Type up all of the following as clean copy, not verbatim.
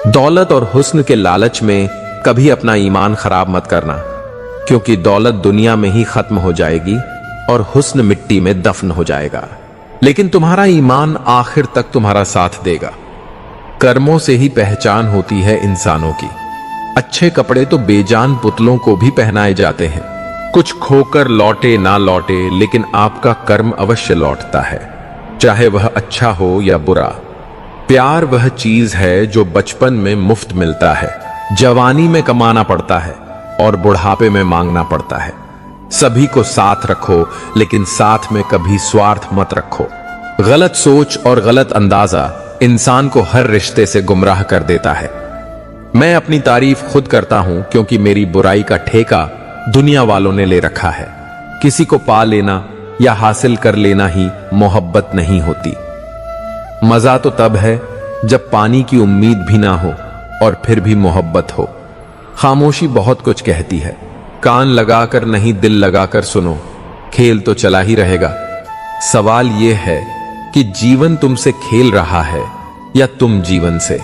दौलत और हुस्न के लालच में कभी अपना ईमान खराब मत करना, क्योंकि दौलत दुनिया में ही खत्म हो जाएगी और हुस्न मिट्टी में दफन हो जाएगा, लेकिन तुम्हारा ईमान आखिर तक तुम्हारा साथ देगा। कर्मों से ही पहचान होती है इंसानों की। अच्छे कपड़े तो बेजान पुतलों को भी पहनाए जाते हैं। कुछ खोकर लौटे ना लौटे, लेकिन आपका कर्म अवश्य लौटता है, चाहे वह अच्छा हो या बुरा। प्यार वह चीज है जो बचपन में मुफ्त मिलता है, जवानी में कमाना पड़ता है और बुढ़ापे में मांगना पड़ता है। सभी को साथ रखो, लेकिन साथ में कभी स्वार्थ मत रखो। गलत सोच और गलत अंदाजा इंसान को हर रिश्ते से गुमराह कर देता है। मैं अपनी तारीफ खुद करता हूं, क्योंकि मेरी बुराई का ठेका दुनिया वालों ने ले रखा है। किसी को पा लेना या हासिल कर लेना ही मोहब्बत नहीं होती। मजा तो तब है जब पानी की उम्मीद भी ना हो और फिर भी मोहब्बत हो। खामोशी बहुत कुछ कहती है। कान लगाकर नहीं, दिल लगाकर सुनो, खेल तो चला ही रहेगा। सवाल यह है कि जीवन तुमसे खेल रहा है या तुम जीवन से।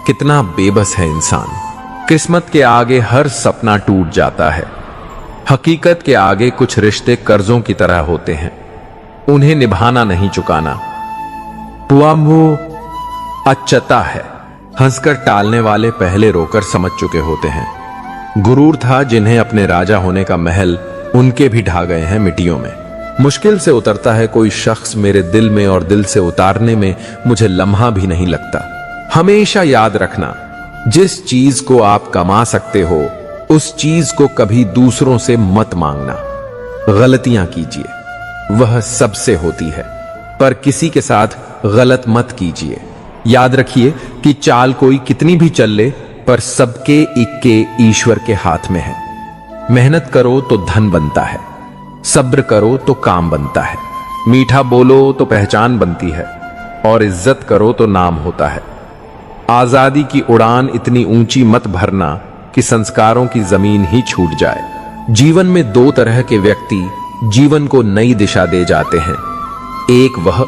कितना बेबस है इंसान। किस्मत के आगे हर सपना टूट जाता है। हकीकत के आगे कुछ रिश्ते कर्जों की तरह होते हैं, उन्हें निभाना नहीं चुकाना। पुआम्बू अच्छता है। हंसकर टालने वाले पहले रोकर समझ चुके होते हैं। गुरूर था जिन्हें अपने राजा होने का महल उनके भी ढा गए हैं मिट्टियों में। मुश्किल से उतरता है कोई शख्स मेरे दिल में, और दिल से उतारने में मुझे लम्हा भी नहीं लगता। हमेशा याद रखना, जिस चीज को आप कमा सकते हो उस चीज को कभी दूसरों से मत मांगना। गलतियां कीजिए, वह सबसे होती है, पर किसी के साथ गलत मत कीजिए। याद रखिए कि चाल कोई कितनी भी चल ले, पर सबके इक्के ईश्वर के हाथ में है। मेहनत करो तो धन बनता है, सब्र करो तो काम बनता है, मीठा बोलो तो पहचान बनती है, और इज्जत करो तो नाम होता है। आजादी की उड़ान इतनी ऊंची मत भरना कि संस्कारों की जमीन ही छूट जाए। जीवन में दो तरह के व्यक्ति जीवन को नई दिशा दे जाते हैं। एक वह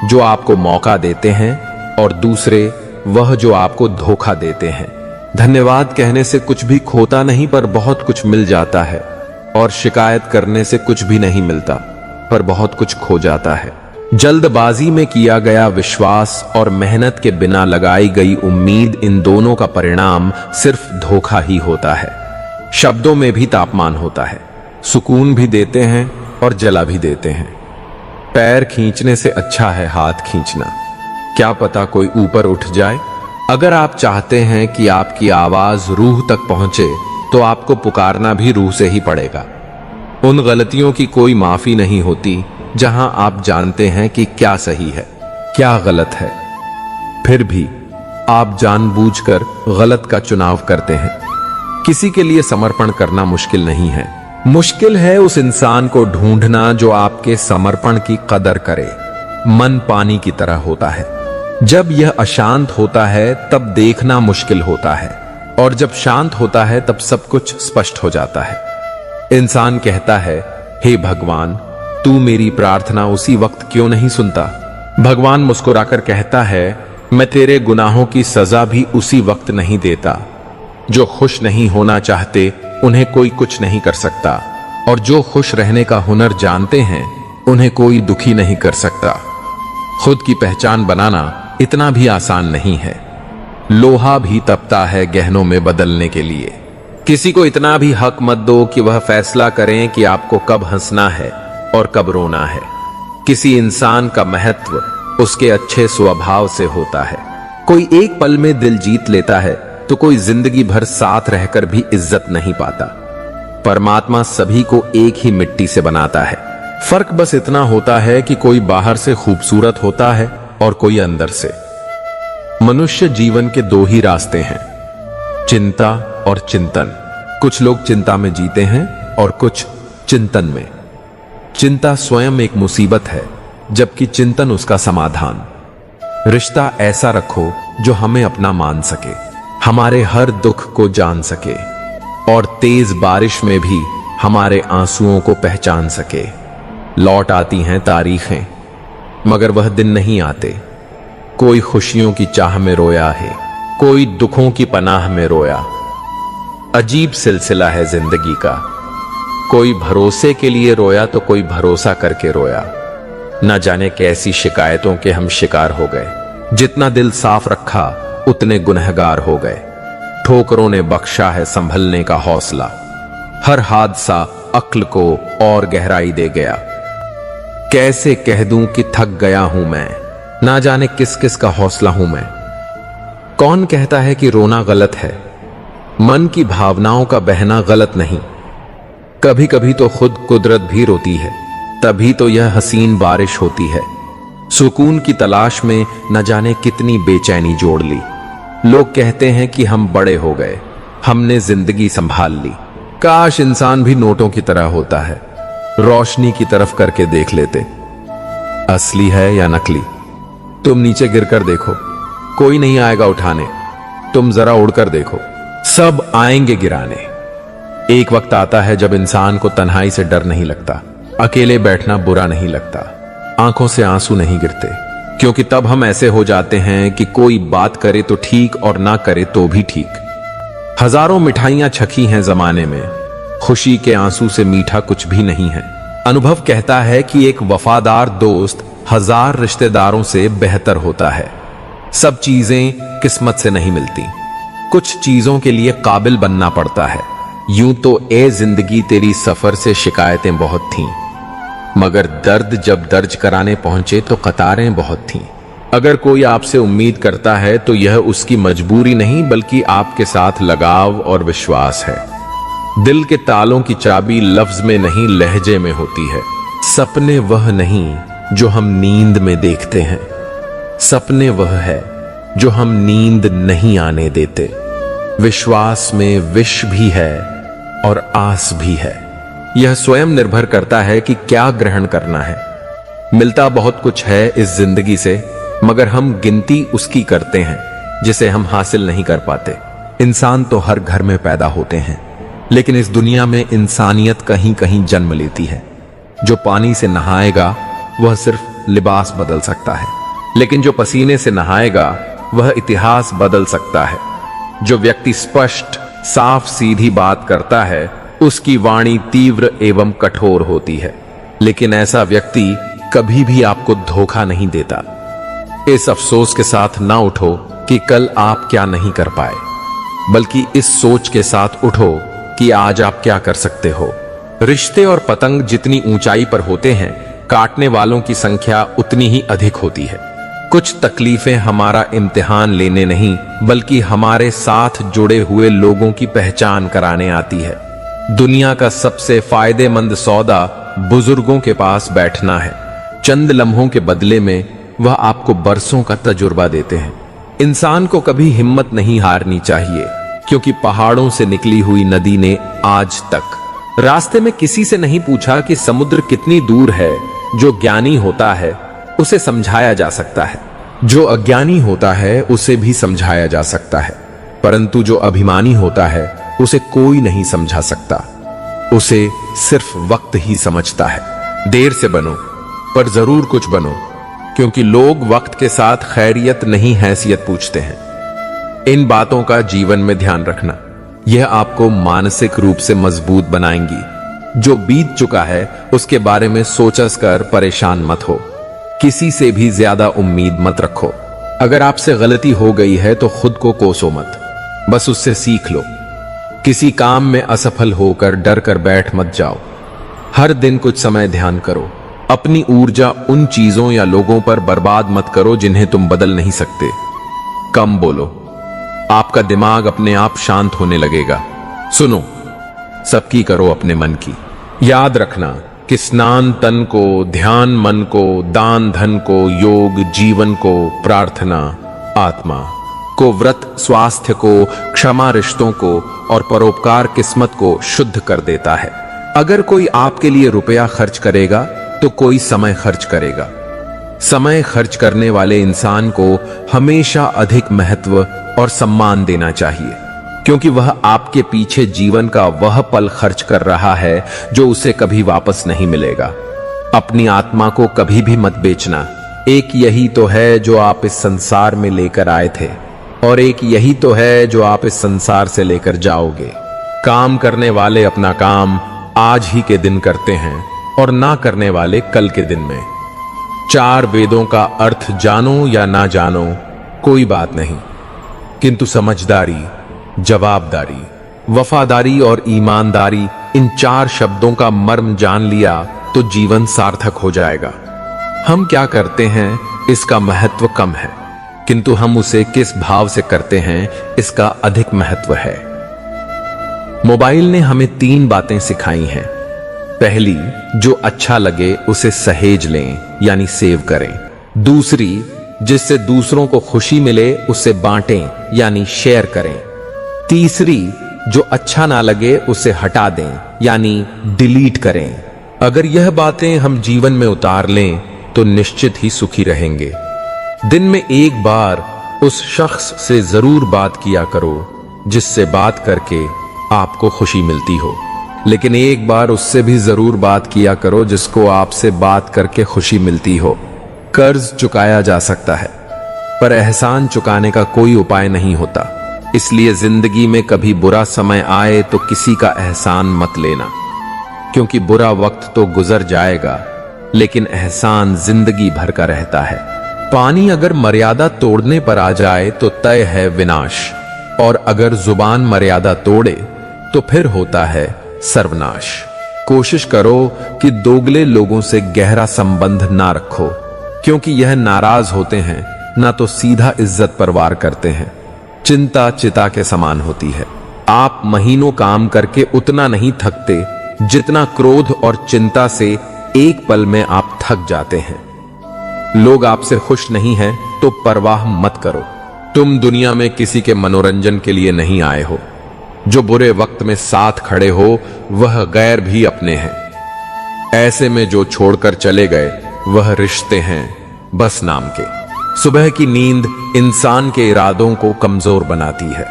जो आपको मौका देते हैं, और दूसरे वह जो आपको धोखा देते हैं। धन्यवाद कहने से कुछ भी खोता नहीं, पर बहुत कुछ मिल जाता है, और शिकायत करने से कुछ भी नहीं मिलता, पर बहुत कुछ खो जाता है। जल्दबाजी में किया गया विश्वास और मेहनत के बिना लगाई गई उम्मीद, इन दोनों का परिणाम सिर्फ धोखा ही होता है। शब्दों में भी तापमान होता है, सुकून भी देते हैं और जला भी देते हैं। पैर खींचने से अच्छा है हाथ खींचना, क्या पता कोई ऊपर उठ जाए। अगर आप चाहते हैं कि आपकी आवाज रूह तक पहुंचे, तो आपको पुकारना भी रूह से ही पड़ेगा। उन गलतियों की कोई माफी नहीं होती जहां आप जानते हैं कि क्या सही है, क्या गलत है, फिर भी आप जानबूझकर गलत का चुनाव करते हैं। किसी के लिए समर्पण करना मुश्किल नहीं है, मुश्किल है उस इंसान को ढूंढना जो आपके समर्पण की कदर करे। मन पानी की तरह होता है, जब यह अशांत होता है तब देखना मुश्किल होता है, और जब शांत होता है तब सब कुछ स्पष्ट हो जाता है। इंसान कहता है, हे भगवान, तू मेरी प्रार्थना उसी वक्त क्यों नहीं सुनता? भगवान मुस्कुराकर कहता है, मैं तेरे गुनाहों की सजा भी उसी वक्त नहीं देता। जो खुश नहीं होना चाहते उन्हें कोई कुछ नहीं कर सकता, और जो खुश रहने का हुनर जानते हैं उन्हें कोई दुखी नहीं कर सकता। खुद की पहचान बनाना इतना भी आसान नहीं है। लोहा भी तपता है गहनों में बदलने के लिए। किसी को इतना भी हक मत दो कि वह फैसला करें कि आपको कब हंसना है और कब रोना है। किसी इंसान का महत्व उसके अच्छे स्वभाव से होता है। कोई एक पल में दिल जीत लेता है, तो कोई जिंदगी भर साथ रहकर भी इज्जत नहीं पाता। परमात्मा सभी को एक ही मिट्टी से बनाता है, फर्क बस इतना होता है कि कोई बाहर से खूबसूरत होता है और कोई अंदर से। मनुष्य जीवन के दो ही रास्ते हैं, चिंता और चिंतन। कुछ लोग चिंता में जीते हैं और कुछ चिंतन में। चिंता स्वयं एक मुसीबत है, जबकि चिंतन उसका समाधान। रिश्ता ऐसा रखो जो हमें अपना मान सके, हमारे हर दुख को जान सके, और तेज बारिश में भी हमारे आंसुओं को पहचान सके। लौट आती हैं तारीखें, मगर वह दिन नहीं आते। कोई खुशियों की चाह में रोया है, कोई दुखों की पनाह में रोया। अजीब सिलसिला है जिंदगी का, कोई भरोसे के लिए रोया तो कोई भरोसा करके रोया। न जाने कैसी शिकायतों के हम शिकार हो गए। जितना दिल साफ रखा उतने गुनहगार हो गए। ठोकरों ने बख्शा है संभलने का हौसला। हर हादसा अक्ल को और गहराई दे गया। कैसे कह दूं कि थक गया हूं मैं, ना जाने किस किस का हौसला हूं मैं। कौन कहता है कि रोना गलत है? मन की भावनाओं का बहना गलत नहीं। कभी कभी तो खुद कुदरत भी रोती है, तभी तो यह हसीन बारिश होती है। सुकून की तलाश में न जाने कितनी बेचैनी जोड़ ली। लोग कहते हैं कि हम बड़े हो गए, हमने जिंदगी संभाल ली। काश इंसान भी नोटों की तरह होता है, रोशनी की तरफ करके देख लेते, असली है या नकली। तुम नीचे गिरकर देखो, कोई नहीं आएगा उठाने। तुम जरा उड़कर देखो, सब आएंगे गिराने। एक वक्त आता है जब इंसान को तन्हाई से डर नहीं लगता, अकेले बैठना बुरा नहीं लगता, आंखों से आंसू नहीं गिरते, क्योंकि तब हम ऐसे हो जाते हैं कि कोई बात करे तो ठीक और ना करे तो भी ठीक। हजारों मिठाइयां छकी हैं जमाने में, खुशी के आंसू से मीठा कुछ भी नहीं है। अनुभव कहता है कि एक वफादार दोस्त हजार रिश्तेदारों से बेहतर होता है। सब चीजें किस्मत से नहीं मिलती, कुछ चीजों के लिए काबिल बनना पड़ता है। यूं तो ए जिंदगी तेरी सफर से शिकायतें बहुत थीं, मगर दर्द जब दर्ज कराने पहुंचे तो कतारें बहुत थीं। अगर कोई आपसे उम्मीद करता है तो यह उसकी मजबूरी नहीं बल्कि आपके साथ लगाव और विश्वास है। दिल के तालों की चाबी लफ्ज में नहीं लहजे में होती है। सपने वह नहीं जो हम नींद में देखते हैं, सपने वह है जो हम नींद नहीं आने देते। विश्वास में विष भी है और आस भी है। यह स्वयं निर्भर करता है कि क्या ग्रहण करना है। मिलता बहुत कुछ है इस जिंदगी से, मगर हम गिनती उसकी करते हैं जिसे हम हासिल नहीं कर पाते। इंसान तो हर घर में पैदा होते हैं, लेकिन इस दुनिया में इंसानियत कहीं कहीं जन्म लेती है। जो पानी से नहाएगा वह सिर्फ लिबास बदल सकता है, लेकिन जो पसीने से नहाएगा वह इतिहास बदल सकता है। जो व्यक्ति स्पष्ट साफ सीधी बात करता है उसकी वाणी तीव्र एवं कठोर होती है, लेकिन ऐसा व्यक्ति कभी भी आपको धोखा नहीं देता। इस अफसोस के साथ ना उठो कि कल आप क्या नहीं कर पाए, बल्कि इस सोच के साथ उठो कि आज आप क्या कर सकते हो। रिश्ते और पतंग जितनी ऊंचाई पर होते हैं, काटने वालों की संख्या उतनी ही अधिक होती है। कुछ तकलीफें हमारा इम्तिहान लेने नहीं बल्कि हमारे साथ जुड़े हुए लोगों की पहचान कराने आती है। दुनिया का सबसे फायदेमंद सौदा बुजुर्गों के पास बैठना है। चंद लम्हों के बदले में वह आपको बरसों का तजुर्बा देते हैं। इंसान को कभी हिम्मत नहीं हारनी चाहिए, क्योंकि पहाड़ों से निकली हुई नदी ने आज तक रास्ते में किसी से नहीं पूछा कि समुद्र कितनी दूर है। जो ज्ञानी होता है उसे समझाया जा सकता है, जो अज्ञानी होता है उसे भी समझाया जा सकता है, परंतु जो अभिमानी होता है उसे कोई नहीं समझा सकता। उसे सिर्फ वक्त ही समझता है। देर से बनो पर जरूर कुछ बनो, क्योंकि लोग वक्त के साथ खैरियत नहीं हैसियत पूछते हैं। इन बातों का जीवन में ध्यान रखना, यह आपको मानसिक रूप से मजबूत बनाएंगी। जो बीत चुका है उसके बारे में सोच कर परेशान मत हो। किसी से भी ज्यादा उम्मीद मत रखो। अगर आपसे गलती हो गई है तो खुद को कोसो मत, बस उससे सीख लो। किसी काम में असफल होकर डर कर बैठ मत जाओ। हर दिन कुछ समय ध्यान करो। अपनी ऊर्जा उन चीजों या लोगों पर बर्बाद मत करो जिन्हें तुम बदल नहीं सकते। कम बोलो, आपका दिमाग अपने आप शांत होने लगेगा। सुनो, सबकी करो अपने मन की। याद रखना कि स्नान तन को, ध्यान मन को, दान धन को, योग जीवन को, प्रार्थना आत्मा को, व्रत स्वास्थ्य को, क्षमा रिश्तों को और परोपकार किस्मत को शुद्ध कर देता है। अगर कोई आपके लिए रुपया खर्च करेगा तो कोई समय खर्च करेगा। समय खर्च करने वाले इंसान को हमेशा अधिक महत्व और सम्मान देना चाहिए, क्योंकि वह आपके पीछे जीवन का वह पल खर्च कर रहा है जो उसे कभी वापस नहीं मिलेगा। अपनी आत्मा को कभी भी मत बेचना। एक यही तो है जो आप इस संसार में लेकर आए थे। और एक यही तो है जो आप इस संसार से लेकर जाओगे। काम करने वाले अपना काम आज ही के दिन करते हैं और ना करने वाले कल के दिन में। 4 वेदों का अर्थ जानो या ना जानो कोई बात नहीं, किंतु समझदारी, जवाबदारी, वफादारी और ईमानदारी, इन 4 शब्दों का मर्म जान लिया तो जीवन सार्थक हो जाएगा। हम क्या करते हैं इसका महत्व कम है, किंतु हम उसे किस भाव से करते हैं इसका अधिक महत्व है। मोबाइल ने हमें 3 बातें सिखाई हैं। पहली, जो अच्छा लगे उसे सहेज लें यानी सेव करें। दूसरी, जिससे दूसरों को खुशी मिले उसे बांटें यानी शेयर करें। तीसरी, जो अच्छा ना लगे उसे हटा दें यानी डिलीट करें। अगर यह बातें हम जीवन में उतार लें तो निश्चित ही सुखी रहेंगे। दिन में एक बार उस शख्स से जरूर बात किया करो जिससे बात करके आपको खुशी मिलती हो, लेकिन एक बार उससे भी जरूर बात किया करो जिसको आपसे बात करके खुशी मिलती हो। कर्ज चुकाया जा सकता है पर एहसान चुकाने का कोई उपाय नहीं होता। इसलिए जिंदगी में कभी बुरा समय आए तो किसी का एहसान मत लेना, क्योंकि बुरा वक्त तो गुजर जाएगा लेकिन एहसान जिंदगी भर का रहता है। पानी अगर मर्यादा तोड़ने पर आ जाए तो तय है विनाश, और अगर जुबान मर्यादा तोड़े तो फिर होता है सर्वनाश। कोशिश करो कि दोगले लोगों से गहरा संबंध ना रखो, क्योंकि यह नाराज होते हैं ना तो सीधा इज्जत पर वार करते हैं। चिंता चिता के समान होती है। आप महीनों काम करके उतना नहीं थकते जितना क्रोध और चिंता से एक पल में आप थक जाते हैं। लोग आपसे खुश नहीं हैं तो परवाह मत करो। तुम दुनिया में किसी के मनोरंजन के लिए नहीं आए हो। जो बुरे वक्त में साथ खड़े हो वह गैर भी अपने हैं। ऐसे में जो छोड़कर चले गए वह रिश्ते हैं बस नाम के। सुबह की नींद इंसान के इरादों को कमजोर बनाती है।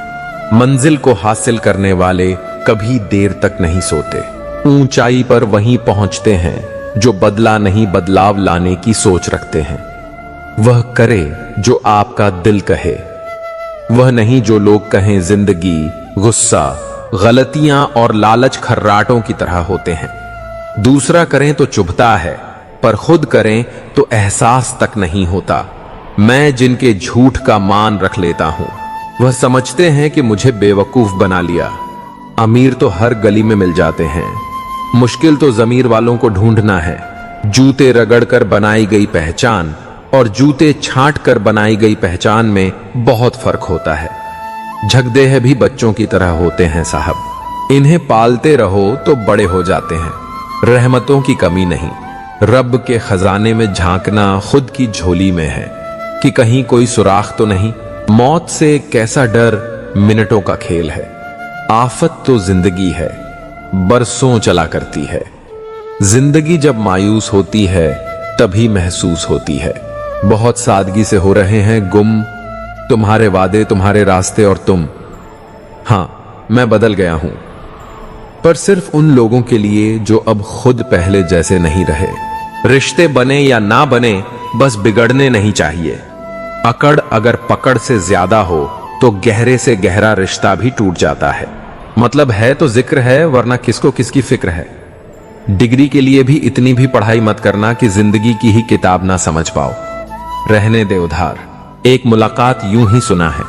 मंजिल को हासिल करने वाले कभी देर तक नहीं सोते। ऊंचाई पर वहीं पहुंचते हैं जो बदला नहीं बदलाव लाने की सोच रखते हैं। वह करे जो आपका दिल कहे, वह नहीं जो लोग कहें। जिंदगी गुस्सा, गलतियां और लालच खर्राटों की तरह होते हैं। दूसरा करें तो चुभता है, पर खुद करें तो एहसास तक नहीं होता। मैं जिनके झूठ का मान रख लेता हूं वह समझते हैं कि मुझे बेवकूफ बना लिया। अमीर तो हर गली में मिल जाते हैं, मुश्किल तो जमीर वालों को ढूंढना है। जूते रगड़ कर बनाई गई पहचान और जूते छांट कर बनाई गई पहचान में बहुत फर्क होता है। झगदेह भी बच्चों की तरह होते हैं साहब, इन्हें पालते रहो तो बड़े हो जाते हैं। रहमतों की कमी नहीं, रब के खजाने में झांकना खुद की झोली में है कि कहीं कोई सुराख तो नहीं। मौत से कैसा डर, मिनटों का खेल है। आफत तो जिंदगी है, बरसों चला करती है। जिंदगी जब मायूस होती है तभी महसूस होती है। बहुत सादगी से हो रहे हैं गुम तुम्हारे वादे, तुम्हारे रास्ते और तुम। हां, मैं बदल गया हूं, पर सिर्फ उन लोगों के लिए जो अब खुद पहले जैसे नहीं रहे। रिश्ते बने या ना बने, बस बिगड़ने नहीं चाहिए। अकड़ अगर पकड़ से ज्यादा हो तो गहरे से गहरा रिश्ता भी टूट जाता है। मतलब है तो जिक्र है, वरना किसको किसकी फिक्र है। डिग्री के लिए भी इतनी भी पढ़ाई मत करना कि जिंदगी की ही किताब ना समझ पाओ। रहने दे उधार। एक मुलाकात यूं ही सुना है,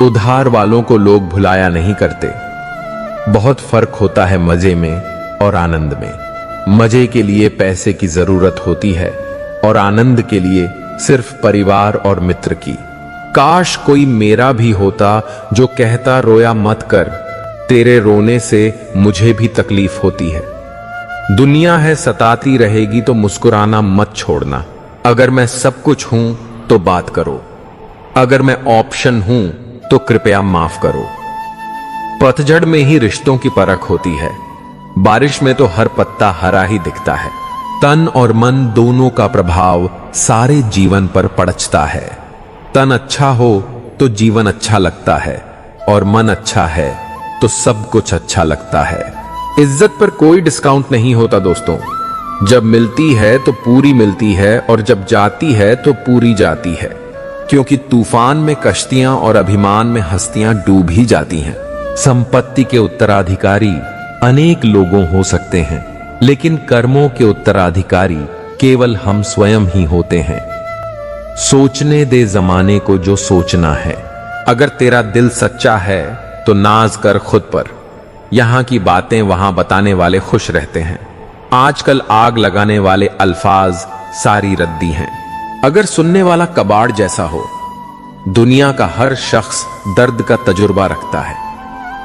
उधार वालों को लोग भुलाया नहीं करते। बहुत फर्क होता है मजे में और आनंद में। मजे के लिए पैसे की जरूरत होती है और आनंद के लिए सिर्फ परिवार और मित्र की। काश कोई मेरा भी होता जो कहता रोया मत कर, तेरे रोने से मुझे भी तकलीफ होती है। दुनिया है सताती रहेगी तो मुस्कुराना मत छोड़ना। अगर मैं सब कुछ हूं तो बात करो, अगर मैं ऑप्शन हूं तो कृपया माफ करो। पतझड़ में ही रिश्तों की परख होती है, बारिश में तो हर पत्ता हरा ही दिखता है। तन और मन दोनों का प्रभाव सारे जीवन पर पड़ता है। तन अच्छा हो तो जीवन अच्छा लगता है, और मन अच्छा है तो सब कुछ अच्छा लगता है। इज्जत पर कोई डिस्काउंट नहीं होता दोस्तों। जब मिलती है तो पूरी मिलती है, और जब जाती है तो पूरी जाती है। क्योंकि तूफान में कश्तियां और अभिमान में हस्तियां डूब ही जाती हैं। संपत्ति के उत्तराधिकारी अनेक लोगों हो सकते हैं, लेकिन कर्मों के उत्तराधिकारी केवल हम स्वयं ही होते हैं। सोचने दे जमाने को जो सोचना है। अगर तेरा दिल सच्चा है तो नाज कर खुद पर। यहां की बातें वहां बताने वाले खुश रहते हैं। आजकल आग लगाने वाले अल्फाज सारी रद्दी हैं। अगर सुनने वाला कबाड़ जैसा हो। दुनिया का हर शख्स दर्द का तजुर्बा रखता है,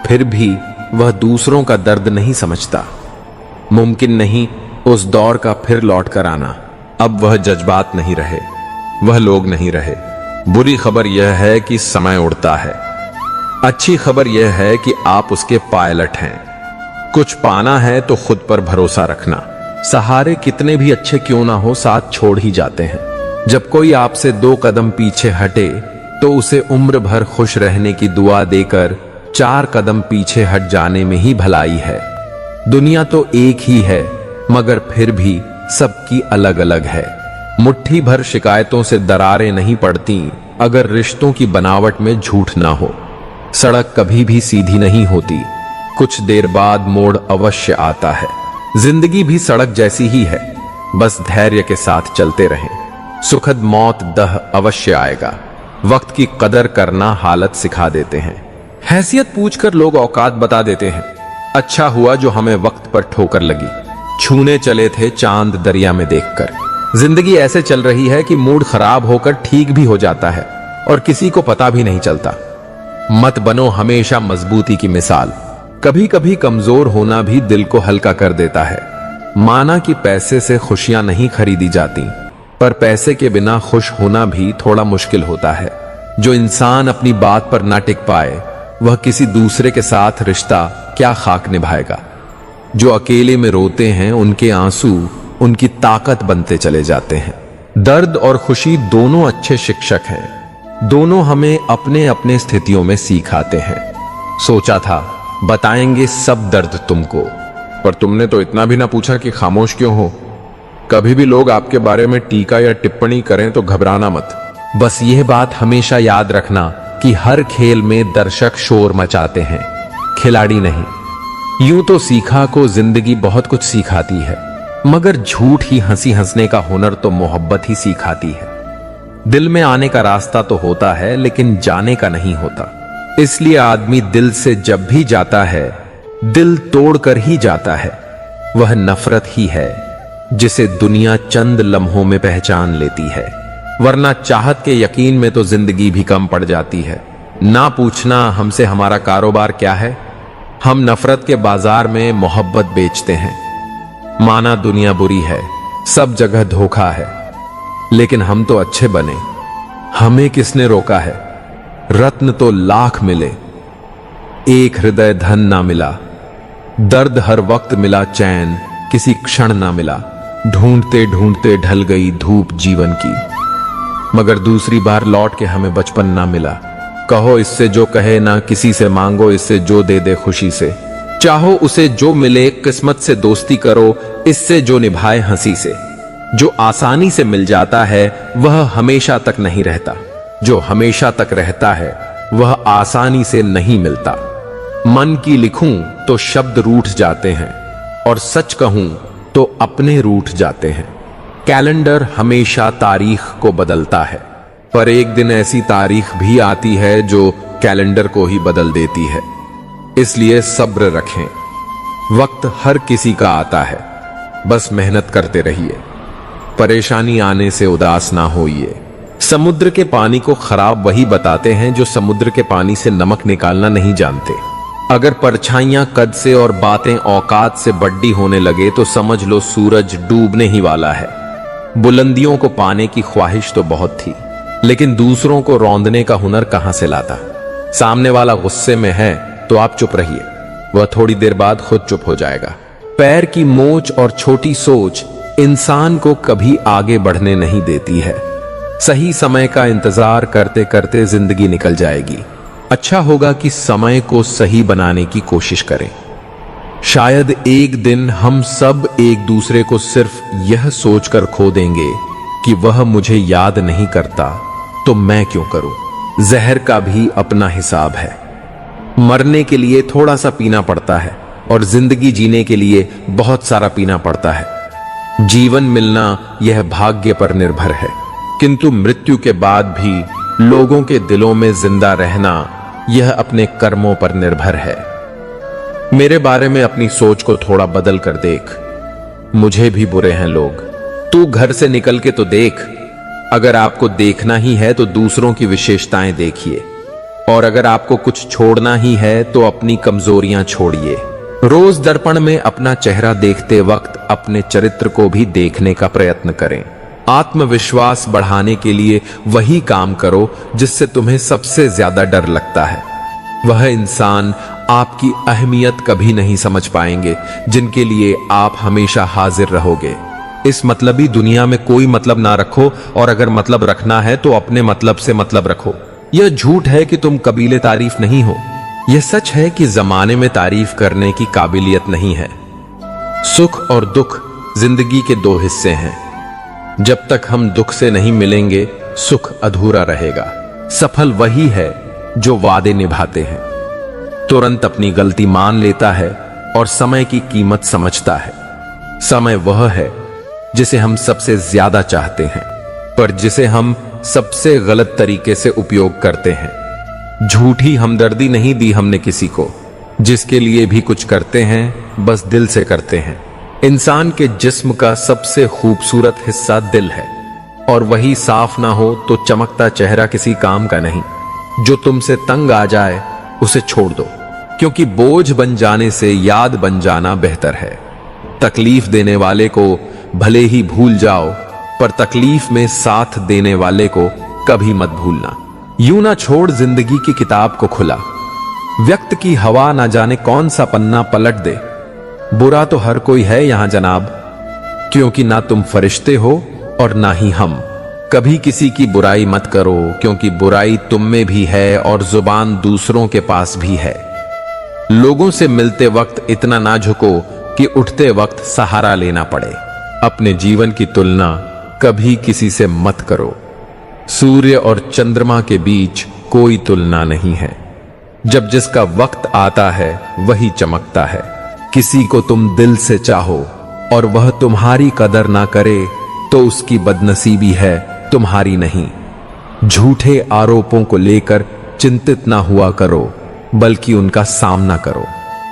फिर भी वह दूसरों का दर्द नहीं समझता। मुमकिन नहीं उस दौर का फिर लौट कर आना। अब वह जज्बात नहीं रहे, वह लोग नहीं रहे। बुरी खबर यह है कि समय उड़ता है। अच्छी खबर यह है कि आप उसके पायलट हैं। कुछ पाना है तो खुद पर भरोसा रखना। सहारे कितने भी अच्छे क्यों ना हो, साथ छोड़ ही जाते हैं। जब कोई आपसे 2 कदम पीछे हटे तो उसे उम्र भर खुश रहने की दुआ देकर 4 कदम पीछे हट जाने में ही भलाई है। दुनिया तो एक ही है, मगर फिर भी सबकी अलग अलग है। मुट्ठी भर शिकायतों से दरारें नहीं पड़ती अगर रिश्तों की बनावट में झूठ ना हो। सड़क कभी भी सीधी नहीं होती, कुछ देर बाद मोड़ अवश्य आता है। जिंदगी भी सड़क जैसी ही है, बस धैर्य के साथ चलते रहें। सुखद मौत दह अवश्य आएगा। वक्त की कदर करना हालत सिखा देते हैं। हैसियत पूछकर लोग औकात बता देते हैं। अच्छा हुआ जो हमें वक्त पर ठोकर लगी। छूने चले थे चांद दरिया में देखकर। जिंदगी ऐसे चल रही है कि मूड खराब होकर ठीक भी हो जाता है और किसी को पता भी नहीं चलता। मत बनो हमेशा मजबूती की मिसाल। कभी कभी कमजोर होना भी दिल को हल्का कर देता है। माना कि पैसे से खुशियां नहीं खरीदी जाती, पर पैसे के बिना खुश होना भी थोड़ा मुश्किल होता है। जो इंसान अपनी बात पर ना टिक पाए, वह किसी दूसरे के साथ रिश्ता क्या खाक निभाएगा। जो अकेले में रोते हैं, उनके आंसू उनकी ताकत बनते चले जाते हैं। दर्द और खुशी दोनों अच्छे शिक्षक हैं। दोनों हमें अपने अपने स्थितियों में सिखाते हैं। सोचा था बताएंगे सब दर्द तुमको, पर तुमने तो इतना भी ना पूछा कि खामोश क्यों हो। कभी भी लोग आपके बारे में टीका या टिप्पणी करें तो घबराना मत। बस यह बात हमेशा याद रखना कि हर खेल में दर्शक शोर मचाते हैं, खिलाड़ी नहीं। यूं तो सीखा को जिंदगी बहुत कुछ सिखाती है, मगर झूठ ही हंसी हंसने का हुनर तो मोहब्बत ही सिखाती है। दिल में आने का रास्ता तो होता है, लेकिन जाने का नहीं होता। इसलिए आदमी दिल से जब भी जाता है, दिल तोड़कर ही जाता है। वह नफरत ही है जिसे दुनिया चंद लम्हों में पहचान लेती है, वरना चाहत के यकीन में तो जिंदगी भी कम पड़ जाती है। ना पूछना हमसे हमारा कारोबार क्या है। हम नफरत के बाजार में मोहब्बत बेचते हैं। माना दुनिया बुरी है, सब जगह धोखा है, लेकिन हम तो अच्छे बने। हमें किसने रोका है। रत्न तो लाख मिले, एक हृदय धन ना मिला। दर्द हर वक्त मिला, चैन किसी क्षण ना मिला। ढूंढते ढूंढते ढल गई धूप जीवन की, मगर दूसरी बार लौट के हमें बचपन ना मिला। कहो इससे जो कहे ना, किसी से मांगो इससे जो दे दे खुशी से। चाहो उसे जो मिले, किस्मत से दोस्ती करो इससे जो निभाए हंसी से। जो आसानी से मिल जाता है वह हमेशा तक नहीं रहता। जो हमेशा तक रहता है वह आसानी से नहीं मिलता। मन की लिखूं तो शब्द रूठ जाते हैं, और सच कहूं तो अपने रूठ जाते हैं। कैलेंडर हमेशा तारीख को बदलता है, पर एक दिन ऐसी तारीख भी आती है जो कैलेंडर को ही बदल देती है। इसलिए सब्र रखें। वक्त हर किसी का आता है, बस मेहनत करते रहिए। परेशानी आने से उदास ना होइए। समुद्र के पानी को खराब वही बताते हैं जो समुद्र के पानी से नमक निकालना नहीं जानते। अगर परछाइयां कद से और बातें औकात से बड़ी होने लगे तो समझ लो सूरज डूबने ही वाला है। बुलंदियों को पाने की ख्वाहिश तो बहुत थी, लेकिन दूसरों को रौंदने का हुनर कहां से लाता। सामने वाला गुस्से में है तो आप चुप रहिए, वह थोड़ी देर बाद खुद चुप हो जाएगा। पैर की मोच और छोटी सोच इंसान को कभी आगे बढ़ने नहीं देती है। सही समय का इंतजार करते करते जिंदगी निकल जाएगी। अच्छा होगा कि समय को सही बनाने की कोशिश करें। शायद एक दिन हम सब एक दूसरे को सिर्फ यह सोचकर खो देंगे कि वह मुझे याद नहीं करता, तो मैं क्यों करूं। जहर का भी अपना हिसाब है। मरने के लिए थोड़ा सा पीना पड़ता है और जिंदगी जीने के लिए बहुत सारा पीना पड़ता है। जीवन मिलना यह भाग्य पर निर्भर है, किंतु मृत्यु के बाद भी लोगों के दिलों में जिंदा रहना यह अपने कर्मों पर निर्भर है। मेरे बारे में अपनी सोच को थोड़ा बदल कर देख। मुझे भी बुरे हैं लोग। तू घर से निकल के तो देख। अगर आपको देखना ही है तो दूसरों की विशेषताएं देखिए, और अगर आपको कुछ छोड़ना ही है तो अपनी कमजोरियां छोड़िए। रोज दर्पण में अपना चेहरा देखते वक्त अपने चरित्र को भी देखने का प्रयत्न करें। आत्मविश्वास बढ़ाने के लिए वही काम करो जिससे तुम्हें सबसे ज्यादा डर लगता है। वह इंसान आपकी अहमियत कभी नहीं समझ पाएंगे जिनके लिए आप हमेशा हाजिर रहोगे। इस मतलबी दुनिया में कोई मतलब ना रखो, और अगर मतलब रखना है तो अपने मतलब से मतलब रखो। यह झूठ है कि तुम कबीले तारीफ नहीं हो। यह सच है कि जमाने में तारीफ करने की काबिलियत नहीं है। सुख और दुख जिंदगी के दो हिस्से हैं। जब तक हम दुख से नहीं मिलेंगे, सुख अधूरा रहेगा। सफल वही है जो वादे निभाते हैं, तुरंत अपनी गलती मान लेता है और समय की कीमत समझता है। समय वह है जिसे हम सबसे ज्यादा चाहते हैं, पर जिसे हम सबसे गलत तरीके से उपयोग करते हैं। झूठी हमदर्दी नहीं दी हमने किसी को। जिसके लिए भी कुछ करते हैं बस दिल से करते हैं। इंसान के जिस्म का सबसे खूबसूरत हिस्सा दिल है, और वही साफ ना हो तो चमकता चेहरा किसी काम का नहीं। जो तुमसे तंग आ जाए उसे छोड़ दो, क्योंकि बोझ बन जाने से याद बन जाना बेहतर है। तकलीफ देने वाले को भले ही भूल जाओ, पर तकलीफ में साथ देने वाले को कभी मत भूलना। यूं ना छोड़ जिंदगी की किताब को खुला। व्यक्त की हवा ना जाने कौन सा पन्ना पलट दे। बुरा तो हर कोई है यहां जनाब, क्योंकि ना तुम फरिश्ते हो और ना ही हम। कभी किसी की बुराई मत करो, क्योंकि बुराई तुम में भी है और जुबान दूसरों के पास भी है। लोगों से मिलते वक्त इतना ना झुको कि उठते वक्त सहारा लेना पड़े। अपने जीवन की तुलना कभी किसी से मत करो। सूर्य और चंद्रमा के बीच कोई तुलना नहीं है। जब जिसका वक्त आता है वही चमकता है। किसी को तुम दिल से चाहो और वह तुम्हारी कदर ना करे तो उसकी बदनसीबी है, तुम्हारी नहीं। झूठे आरोपों को लेकर चिंतित ना हुआ करो, बल्कि उनका सामना करो।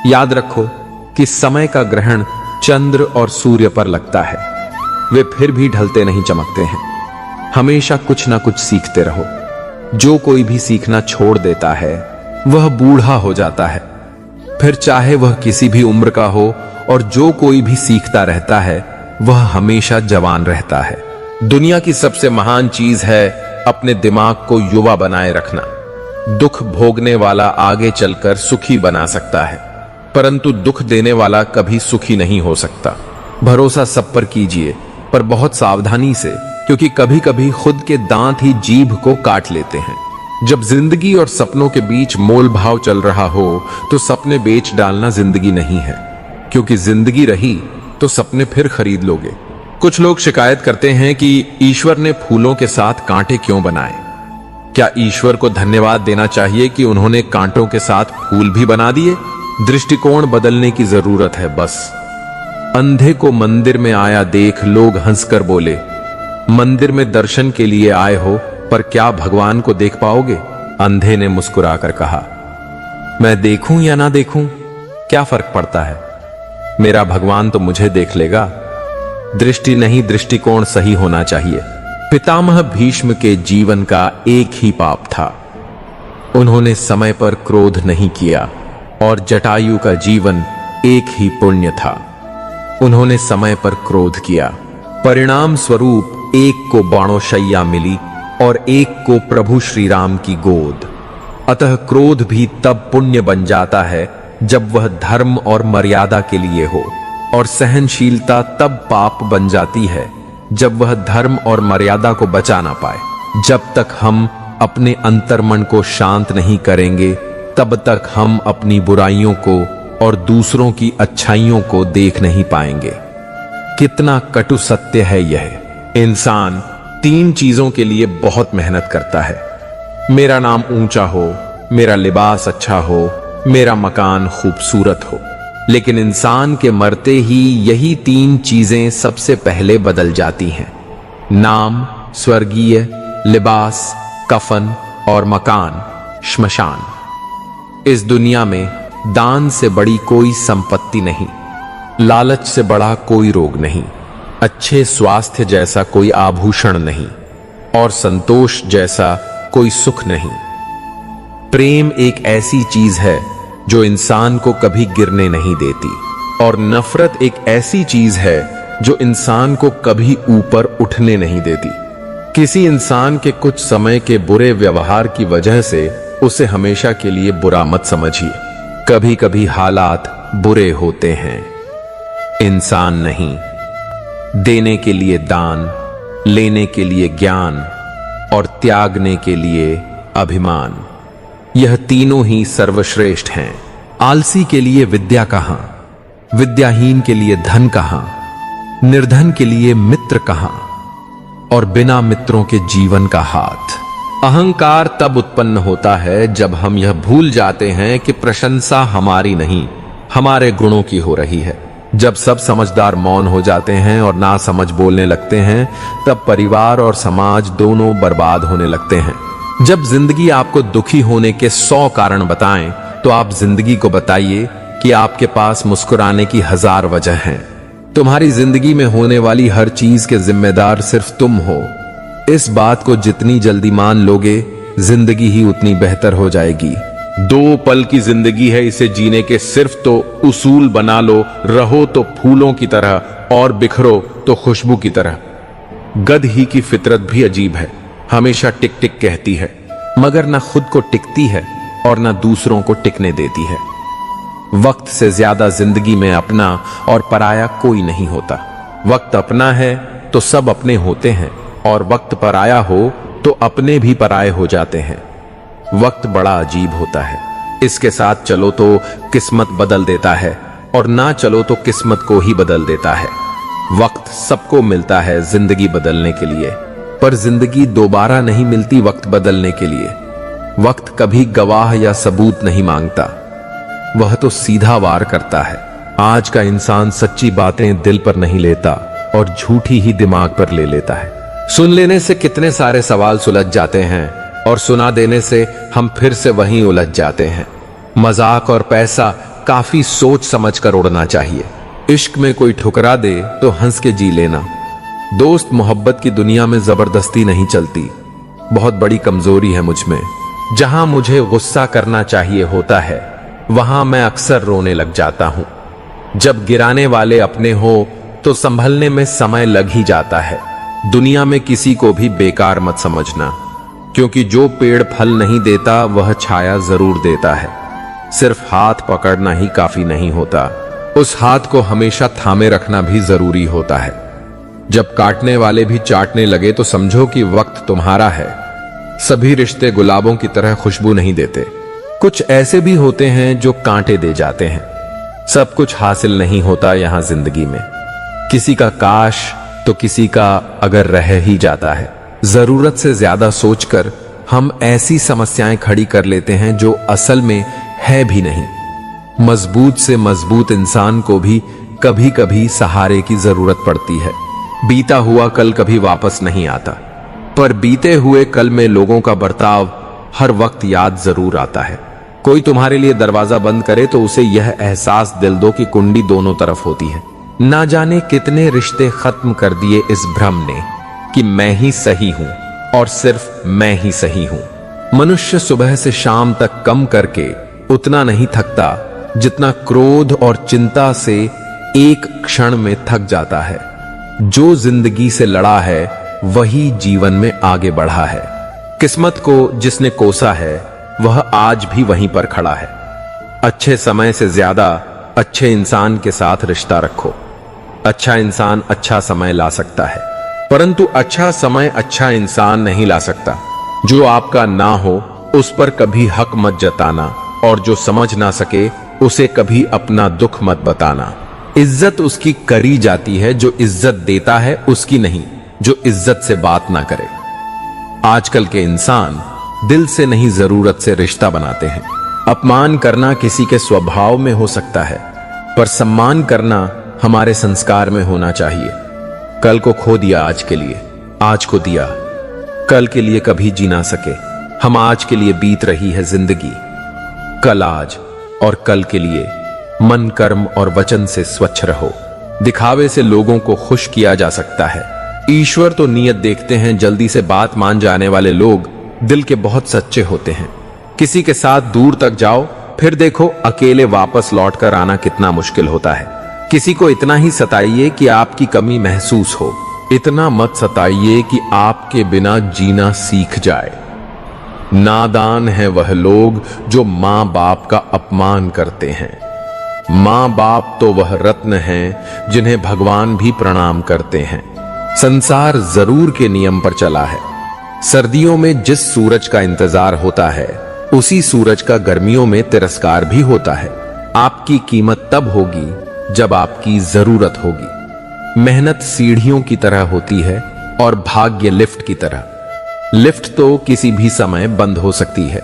याद रखो कि समय का ग्रहण चंद्र और सूर्य पर लगता है। वे फिर भी ढलते नहीं, चमकते हैं। हमेशा कुछ ना कुछ सीखते रहो। जो कोई भी सीखना छोड़ देता है वह बूढ़ा हो जाता है, फिर चाहे वह किसी भी उम्र का हो। और जो कोई भी सीखता रहता है वह हमेशा जवान रहता है। दुनिया की सबसे महान चीज है अपने दिमाग को युवा बनाए रखना। दुख भोगने वाला आगे चलकर सुखी बना सकता है, परंतु दुख देने वाला कभी सुखी नहीं हो सकता। भरोसा सब पर कीजिए, पर बहुत सावधानी से, क्योंकि कभी कभी खुद के दांत ही जीभ को काट लेते हैं। जब जिंदगी और सपनों के बीच मोल भाव चल रहा हो तो सपने बेच डालना जिंदगी नहीं है, क्योंकि जिंदगी रही तो सपने फिर खरीद लोगे। कुछ लोग शिकायत करते हैं कि ईश्वर ने फूलों के साथ कांटे क्यों बनाए। क्या ईश्वर को धन्यवाद देना चाहिए कि उन्होंने कांटों के साथ फूल भी बना दिए? दृष्टिकोण बदलने की जरूरत है बस। अंधे को मंदिर में आया देख लोग हंसकर बोले, मंदिर में दर्शन के लिए आए हो, पर क्या भगवान को देख पाओगे? अंधे ने मुस्कुराकर कहा, मैं देखूं या ना देखूं, क्या फर्क पड़ता है? मेरा भगवान तो मुझे देख लेगा। दृष्टि नहीं, दृष्टिकोण सही होना चाहिए। पितामह भीष्म के जीवन का एक ही पाप था, उन्होंने समय पर क्रोध नहीं किया। और जटायु का जीवन एक ही पुण्य था, उन्होंने समय पर क्रोध किया। परिणाम स्वरूप एक को बाणोशय्या मिली और एक को प्रभु श्री राम की गोद। अतः क्रोध भी तब पुण्य बन जाता है जब वह धर्म और मर्यादा के लिए हो, और सहनशीलता तब पाप बन जाती है जब वह धर्म और मर्यादा को बचा ना पाए। जब तक हम अपने अंतर्मन को शांत नहीं करेंगे तब तक हम अपनी बुराइयों को और दूसरों की अच्छाइयों को देख नहीं पाएंगे। कितना कटु सत्य है यह। इंसान 3 चीजों के लिए बहुत मेहनत करता है। मेरा नाम ऊंचा हो, मेरा लिबास अच्छा हो, मेरा मकान खूबसूरत हो। लेकिन इंसान के मरते ही यही 3 चीजें सबसे पहले बदल जाती हैं। नाम स्वर्गीय, लिबास कफन और मकान श्मशान। इस दुनिया में दान से बड़ी कोई संपत्ति नहीं, लालच से बड़ा कोई रोग नहीं, अच्छे स्वास्थ्य जैसा कोई आभूषण नहीं और संतोष जैसा कोई सुख नहीं। प्रेम एक ऐसी चीज है जो इंसान को कभी गिरने नहीं देती और नफरत एक ऐसी चीज है जो इंसान को कभी ऊपर उठने नहीं देती। किसी इंसान के कुछ समय के बुरे व्यवहार की वजह से उसे हमेशा के लिए बुरा मत समझिए। कभी कभी हालात बुरे होते हैं, इंसान नहीं। देने के लिए दान, लेने के लिए ज्ञान और त्यागने के लिए अभिमान, यह तीनों ही सर्वश्रेष्ठ हैं। आलसी के लिए विद्या कहां, विद्याहीन के लिए धन कहां, निर्धन के लिए मित्र कहां और बिना मित्रों के जीवन का हाथ। अहंकार तब उत्पन्न होता है जब हम यह भूल जाते हैं कि प्रशंसा हमारी नहीं, हमारे गुणों की हो रही है। जब सब समझदार मौन हो जाते हैं और ना समझ बोलने लगते हैं, तब परिवार और समाज दोनों बर्बाद होने लगते हैं। जब जिंदगी आपको दुखी होने के 100 कारण बताएं, तो आप जिंदगी को बताइए कि आपके पास मुस्कुराने की 1000 वजह हैं। तुम्हारी जिंदगी में होने वाली हर चीज के जिम्मेदार सिर्फ तुम हो। इस बात को जितनी जल्दी मान लोगे, जिंदगी ही उतनी बेहतर हो जाएगी। 2 पल की जिंदगी है, इसे जीने के सिर्फ तो उसूल बना लो। रहो तो फूलों की तरह और बिखरो तो खुशबू की तरह। गध ही की फितरत भी अजीब है, हमेशा टिक टिक कहती है, मगर ना खुद को टिकती है और ना दूसरों को टिकने देती है। वक्त से ज्यादा जिंदगी में अपना और पराया कोई नहीं होता। वक्त अपना है तो सब अपने होते हैं और वक्त पराया हो तो अपने भी पराये हो जाते हैं। वक्त बड़ा अजीब होता है, इसके साथ चलो तो किस्मत बदल देता है और ना चलो तो किस्मत को ही बदल देता है। वक्त सबको मिलता है जिंदगी बदलने के लिए, पर जिंदगी दोबारा नहीं मिलती वक्त बदलने के लिए। वक्त कभी गवाह या सबूत नहीं मांगता, वह तो सीधा वार करता है। आज का इंसान सच्ची बातें दिल पर नहीं लेता और झूठी ही दिमाग पर ले लेता है। सुन लेने से कितने सारे सवाल सुलझ जाते हैं और सुना देने से हम फिर से वहीं उलझ जाते हैं। मजाक और पैसा काफी सोच समझ कर उड़ना चाहिए। इश्क में कोई ठुकरा दे तो हंस के जी लेना। दोस्त मोहब्बत की दुनिया में जबरदस्ती नहीं चलती, बहुत बड़ी कमजोरी है मुझ में। जहां मुझे गुस्सा करना चाहिए होता है, वहां मैं अक्सर रोने लग जाता हूं। जब गिराने वाले अपने हो तो संभलने में समय लग ही जाता है। दुनिया में किसी को भी बेकार मत समझना, क्योंकि जो पेड़ फल नहीं देता वह छाया जरूर देता है। सिर्फ हाथ पकड़ना ही काफी नहीं होता, उस हाथ को हमेशा थामे रखना भी जरूरी होता है। जब काटने वाले भी चाटने लगे तो समझो कि वक्त तुम्हारा है। सभी रिश्ते गुलाबों की तरह खुशबू नहीं देते, कुछ ऐसे भी होते हैं जो कांटे दे जाते हैं। सब कुछ हासिल नहीं होता यहां जिंदगी में, किसी का काश तो किसी का अगर रह ही जाता है। जरूरत से ज्यादा सोचकर हम ऐसी समस्याएं खड़ी कर लेते हैं जो असल में है भी नहीं। मजबूत से मजबूत इंसान को भी कभी कभी सहारे की जरूरत पड़ती है। बीता हुआ कल कभी वापस नहीं आता, पर बीते हुए कल में लोगों का बर्ताव हर वक्त याद जरूर आता है। कोई तुम्हारे लिए दरवाजा बंद करे तो उसे यह एहसास दिल दो कि कुंडी दोनों तरफ होती है। ना जाने कितने रिश्ते खत्म कर दिए इस भ्रम ने कि मैं ही सही हूं और सिर्फ मैं ही सही हूं। मनुष्य सुबह से शाम तक कम करके उतना नहीं थकता जितना क्रोध और चिंता से एक क्षण में थक जाता है। जो जिंदगी से लड़ा है वही जीवन में आगे बढ़ा है। किस्मत को जिसने कोसा है वह आज भी वहीं पर खड़ा है। अच्छे समय से ज्यादा अच्छे इंसान के साथ रिश्ता रखो। अच्छा इंसान अच्छा समय ला सकता है, परंतु अच्छा समय अच्छा इंसान नहीं ला सकता। जो आपका ना हो उस पर कभी हक मत जताना, और जो समझ ना सके उसे कभी अपना दुख मत बताना। इज्जत उसकी करी जाती है जो इज्जत देता है, उसकी नहीं। जो इज्जत से बात ना करे। आजकल के इंसान दिल से नहीं, जरूरत से रिश्ता बनाते हैं। अपमान करना किसी के स्वभाव में हो सकता है, पर सम्मान करना हमारे संस्कार में होना चाहिए। कल को खो दिया आज के लिए, आज को दिया कल के लिए कभी जी ना सके। हम आज के लिए बीत रही है जिंदगी, कल आज और कल के लिए मन, कर्म और वचन से स्वच्छ रहो। दिखावे से लोगों को खुश किया जा सकता है। ईश्वर तो नीयत देखते हैं। जल्दी से बात मान जाने वाले लोग दिल के बहुत सच्चे होते हैं। किसी के साथ दूर तक जाओ, फिर देखो अकेले वापस लौटकर आना कितना मुश्किल होता है। किसी को इतना ही सताइए कि आपकी कमी महसूस हो, इतना मत सताइए कि आपके बिना जीना सीख जाए। नादान है वह लोग जो मां बाप का अपमान करते हैं। मां बाप तो वह रत्न हैं जिन्हें भगवान भी प्रणाम करते हैं। संसार जरूर के नियम पर चला है। सर्दियों में जिस सूरज का इंतजार होता है, उसी सूरज का गर्मियों में तिरस्कार भी होता है। आपकी कीमत तब होगी जब आपकी जरूरत होगी। मेहनत सीढ़ियों की तरह होती है और भाग्य लिफ्ट की तरह। लिफ्ट तो किसी भी समय बंद हो सकती है,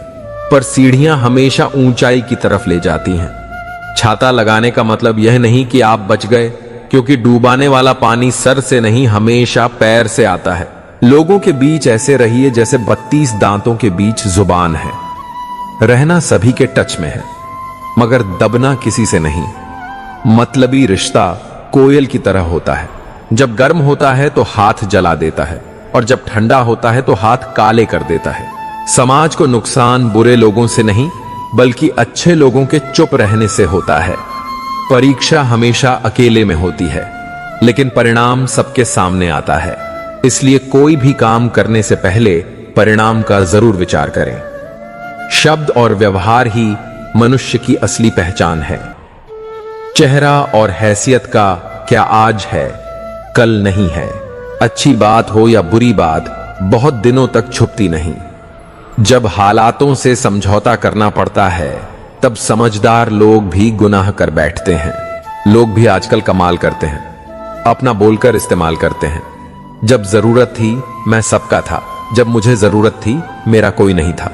पर सीढ़ियां हमेशा ऊंचाई की तरफ ले जाती हैं। छाता लगाने का मतलब यह नहीं कि आप बच गए, क्योंकि डूबाने वाला पानी सर से नहीं, हमेशा पैर से आता है। लोगों के बीच ऐसे रहिए जैसे 32 दांतों के बीच जुबान है। रहना सभी के टच में है, मगर दबना किसी से नहीं। मतलबी रिश्ता कोयल की तरह होता है। जब गर्म होता है तो हाथ जला देता है, और जब ठंडा होता है तो हाथ काले कर देता है। समाज को नुकसान बुरे लोगों से नहीं, बल्कि अच्छे लोगों के चुप रहने से होता है। परीक्षा हमेशा अकेले में होती है, लेकिन परिणाम सबके सामने आता है। इसलिए कोई भी काम करने से पहले परिणाम का जरूर विचार करें। शब्द और व्यवहार ही मनुष्य की असली पहचान है। चेहरा और हैसियत का क्या आज है, कल नहीं है। अच्छी बात हो या बुरी बात बहुत दिनों तक छुपती नहीं। जब हालातों से समझौता करना पड़ता है, तब समझदार लोग भी गुनाह कर बैठते हैं। लोग भी आजकल कमाल करते हैं, अपना बोलकर इस्तेमाल करते हैं। जब जरूरत थी मैं सबका था, जब मुझे जरूरत थी मेरा कोई नहीं था।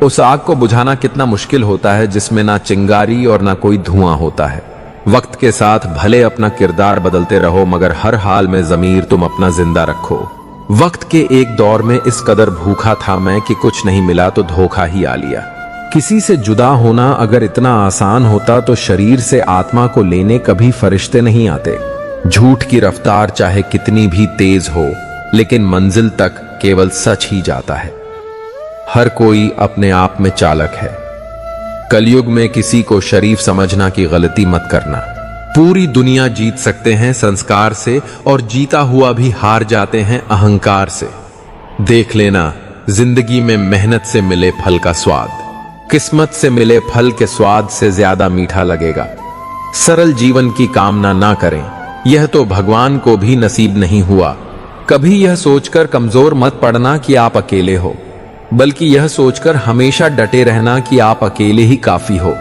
उस आग को बुझाना कितना मुश्किल होता है जिसमें ना चिंगारी और ना कोई धुआं होता है। वक्त के साथ भले अपना किरदार बदलते रहो, मगर हर हाल में ज़मीर तुम अपना जिंदा रखो। वक्त के एक दौर में इस कदर भूखा था मैं कि कुछ नहीं मिला तो धोखा ही आ लिया। किसी से जुदा होना अगर इतना आसान होता तो शरीर से आत्मा को लेने कभी फरिश्ते नहीं आते। झूठ की रफ्तार चाहे कितनी भी तेज हो, लेकिन मंजिल तक केवल सच ही जाता है। हर कोई अपने आप में चालक है। कलयुग में किसी को शरीफ समझना की गलती मत करना। पूरी दुनिया जीत सकते हैं संस्कार से, और जीता हुआ भी हार जाते हैं अहंकार से। देख लेना, जिंदगी में मेहनत से मिले फल का स्वाद, किस्मत से मिले फल के स्वाद से ज्यादा मीठा लगेगा। सरल जीवन की कामना ना करें, यह तो भगवान को भी नसीब नहीं हुआ। कभी यह सोचकर कमजोर मत पड़ना कि आप अकेले हो, बल्कि यह सोचकर हमेशा डटे रहना कि आप अकेले ही काफी हो।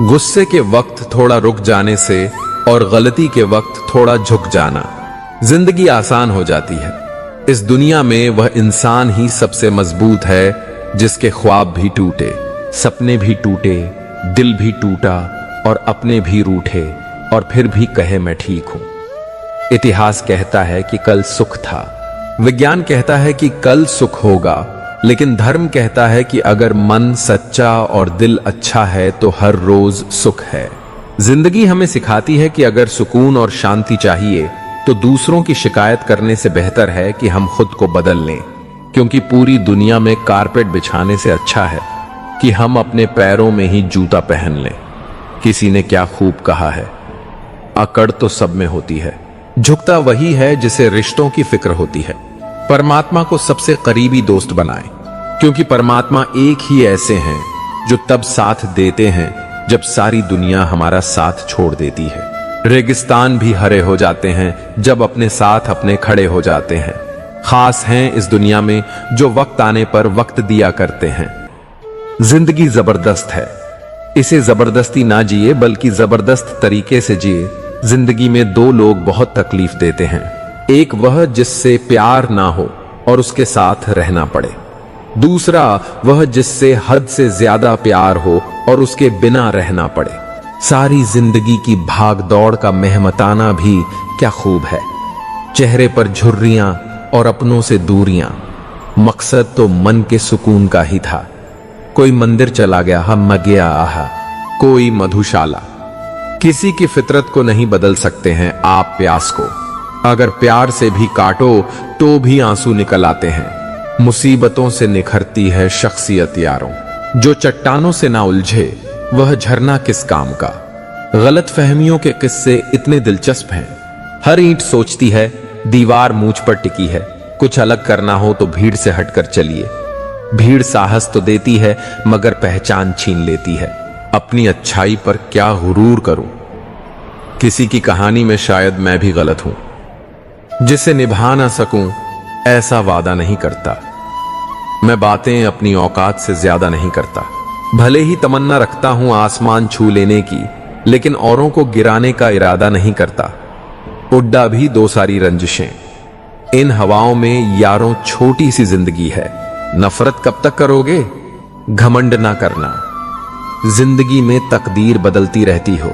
गुस्से के वक्त थोड़ा रुक जाने से और गलती के वक्त थोड़ा झुक जाना, जिंदगी आसान हो जाती है। इस दुनिया में वह इंसान ही सबसे मजबूत है जिसके ख्वाब भी टूटे, सपने भी टूटे, दिल भी टूटा और अपने भी रूठे, और फिर भी कहे मैं ठीक हूं। इतिहास कहता है कि कल सुख था, विज्ञान कहता है कि कल सुख होगा, लेकिन धर्म कहता है कि अगर मन सच्चा और दिल अच्छा है तो हर रोज सुख है। जिंदगी हमें सिखाती है कि अगर सुकून और शांति चाहिए तो दूसरों की शिकायत करने से बेहतर है कि हम खुद को बदल लें, क्योंकि पूरी दुनिया में कारपेट बिछाने से अच्छा है कि हम अपने पैरों में ही जूता पहन लें। किसी ने क्या खूब कहा है, अकड़ तो सब में होती है, झुकता वही है जिसे रिश्तों की फिक्र होती है। परमात्मा को सबसे करीबी दोस्त बनाएं, क्योंकि परमात्मा एक ही ऐसे हैं जो तब साथ देते हैं जब सारी दुनिया हमारा साथ छोड़ देती है। रेगिस्तान भी हरे हो जाते हैं जब अपने साथ अपने खड़े हो जाते हैं। खास हैं इस दुनिया में जो वक्त आने पर वक्त दिया करते हैं। जिंदगी जबरदस्त है, इसे जबरदस्ती ना जिए बल्कि जबरदस्त तरीके से जिए। जिंदगी में दो लोग बहुत तकलीफ देते हैं, एक वह जिससे प्यार ना हो और उसके साथ रहना पड़े, दूसरा वह जिससे हद से ज्यादा प्यार हो और उसके बिना रहना पड़े। सारी जिंदगी की भाग दौड़ का मेहमताना भी क्या खूब है, चेहरे पर झुर्रियां और अपनों से दूरियां। मकसद तो मन के सुकून का ही था। कोई मंदिर चला गया, हम गया आहा, कोई मधुशाला। किसी की फितरत को नहीं बदल सकते हैं आप प्यास को, अगर प्यार से भी काटो तो भी आंसू निकल आते हैं। मुसीबतों से निखरती है शख्सियत यारों, जो चट्टानों से ना उलझे वह झरना किस काम का। गलत फहमियों के किस्से इतने दिलचस्प हैं। हर ईंट सोचती है दीवार मूंछ पर टिकी है, कुछ अलग करना हो तो भीड़ से हटकर चलिए। भीड़ साहस तो देती है मगर पहचान छीन लेती है। अपनी अच्छाई पर क्या गुरूर करूं, किसी की कहानी में शायद मैं भी गलत हूं। जिसे निभा ना सकूं ऐसा वादा नहीं करता। मैं बातें अपनी औकात से ज्यादा नहीं करता। भले ही तमन्ना रखता हूं आसमान छू लेने की, लेकिन औरों को गिराने का इरादा नहीं करता। उड्डा भी दो सारी रंजिशें। इन हवाओं में यारों छोटी सी जिंदगी है। नफरत कब तक करोगे? घमंड ना करना। जिंदगी में तकदीर बदलती रहती हो,